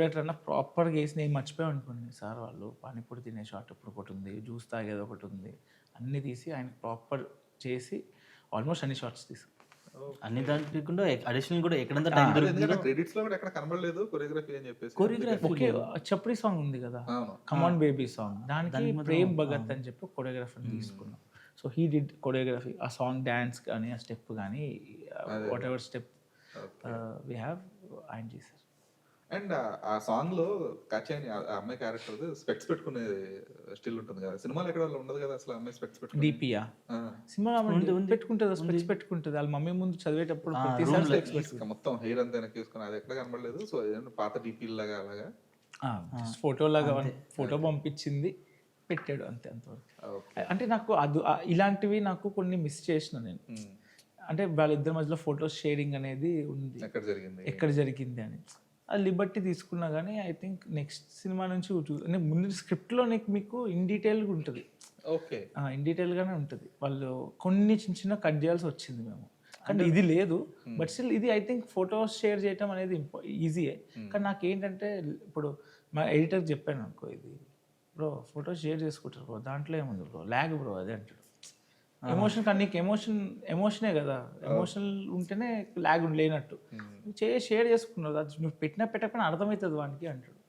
కోడేటర్ అన్న ప్రాపర్గా వేసి నేను మర్చిపోయాను అనుకోండి సార్, వాళ్ళు పానీపూరి తినే షాట్ ఇప్పుడు ఒకటి ఉంది, జ్యూస్ తాగేది ఒకటి ఉంది, అన్నీ తీసి ఆయన ప్రాపర్ చేసి ఆల్మోస్ట్ అన్ని షార్ట్స్ తీసి అన్ని దాంట్లో అడిషనల్ కూడా ఎక్కడంతా టైం దొరుకుతుందో. క్రెడిట్స్ లో కూడా ఎక్కడ కనబడలేదు కొరియోగ్రఫీ అని చెప్పేసి. కొరియోగ్రఫీ ఓకే చప్రి సాంగ్ ఉంది కదా, అవును. కమాన్ బేబీ సాంగ్, దానికి ప్రేమ్ భగత్ అని చెప్పి కొరియోగ్రఫర్ తీసుకున్నాం. సో హీ డిడ్ కొరియోగ్రఫీ, ఆ సాంగ్ డ్యాన్స్ కానీ ఆ స్టెప్ కానీ what ever step we have ఆయన చేశారు. అండ్ ఆ సాంగ్ లో కచేని ఆ అమ్మాయి క్యారెక్టర్ స్పెక్స్ పెట్టుకునే స్టిల్ ఉంటుంది కదా, సినిమాలో ఎక్కడ ఉండదు కదా అసలు అమ్మాయి స్పెక్స్ పెట్టుకుని. డిపియా సినిమా పెట్టుకుంటుంది, స్పెక్స్ పెట్టుకుంటుంది, వాళ్ళ మమ్మీ ముందు చదివేటప్పుడు ప్రతిసారి స్పెక్స్ పెట్టుకుంటుంది. మొత్తం హెయిర్ అంతా వెనక్కి తీసుకుని అది ఎక్కడ కనబడలేదు. సో పాత డిపి లాగా అలాగా ఫోటో లాగా ఫోటో పంపించింది పెట్టాడు అంతే, అంతవరకు. అంటే నాకు ఇలాంటివి నాకు కొన్ని మిస్ చేసిన నేను. అంటే వాళ్ళిద్దరి మధ్యలో ఫోటోస్ షేరింగ్ అనేది ఉంది, ఎక్కడ జరిగింది అని. అది లిబర్టీ తీసుకున్నా కానీ ఐ థింక్ నెక్స్ట్ సినిమా నుంచి ముందు స్క్రిప్ట్లో మీకు ఇన్ డీటెయిల్గా ఉంటుంది. ఓకే, ఇన్ డీటెయిల్గానే ఉంటుంది. వాళ్ళు కొన్ని చిన్న చిన్న కట్ చేయాల్సి వచ్చింది మేము, కానీ ఇది లేదు. బట్ స్టిల్ ఇది ఐ థింక్ ఫొటోస్ షేర్ చేయటం అనేది ఈజీయే. కానీ నాకు ఏంటంటే ఇప్పుడు మా ఎడిటర్కి చెప్పాను అనుకో, ఇది బ్రో ఫొటోస్ షేర్ చేసుకుంటారు బ్రో, దాంట్లో ఏముంది బ్రో, ల్యాగ్ బ్రో అదే అంటాడు. ఎమోషన్ కానీ నీకు ఎమోషనే కదా, ఎమోషనల్ ఉంటేనే ల్యాగ్ లేనట్టు. షేర్ చేసుకున్నావు, అది నువ్వు పెట్టకపోయినా అర్థమవుతుంది వానికి అంటాడు.